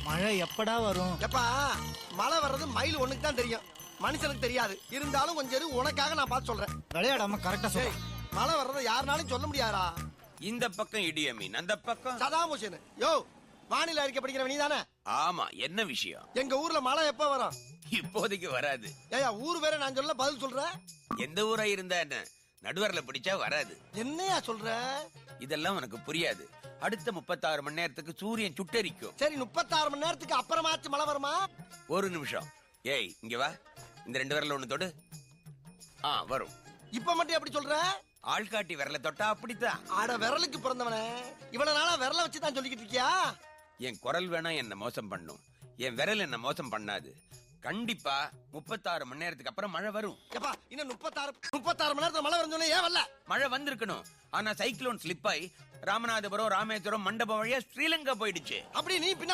மழை எப்படா வரும்? எப்பா மழை வர்றது மயில் ஒண்ணுக்கு தான் தெரியும், மனுஷனுக்கு தெரியாது. இருந்தாலும் கொஞ்சம் உனக்காக நான் பார்த்து சொல்றேன். விளையாடாம கரெக்டா சரி, சொல்லு. மழை வர்றதை யாருனாலும் சொல்ல முடியாதா? இந்த பக்கம் இடியமீன், அந்த பக்கம் சதாம் ஹுசேன். யோ, வானிலை அறிக்கை படிக்கிற நீ தானே? ஆமா. என்ன விஷயம்? எங்க ஊர்ல மழை எப்ப வரும்? இப்போதைக்கு வராது. ஏயா ஊர் வேற நான் சொல்ல பதில் சொல்ற? எந்த ஊரா இருந்தா என்ன, நடுவர்ல பிடிச்சா வராது. என்னையா சொல்ற? இதெல்லாம் உனக்கு புரியாது. அடுத்த 36 மணி நேரத்துக்கு சூரியன் சுட்டரிக்கும். சரி, 36 மணி நேரத்துக்கு அப்புறமாச்சு மழை வருமா? ஒரு நிமிஷம். ஏய், இங்க வா. இந்த 2 விரல்ல ஒண்ணு தொடு. வரும். இப்ப மட்டும் எப்படி சொல்ற? ஆள்காட்டி விரல தொட்டா அப்படித்தான். ஆட விரலுக்கு பிறந்தவனே, இவ்வளவு நாளா விரல வச்சு தான் சொல்லிக்கிட்டு இருக்கியா? என் குரல் வேணா என்ன மோசம் பண்ணும், என் விரல் என்ன மோசம் பண்ணாது. கண்டிப்பா 36 மணி நேரத்துக்கு அப்புறம் மழை வரும். எப்பா இன்னும் 36 மணி நேரத்துல மழை வரும்னு ஏன் வரல? மழை வந்திருக்கணும். ஆனா சைக்ளோன் ஸ்லிப் ஆகி ராமநாதபுரம், ராமேஸ்வரம், மண்டபம் வழியா ஸ்ரீலங்கா போயிடுச்சு. அப்படி நீ பின்ன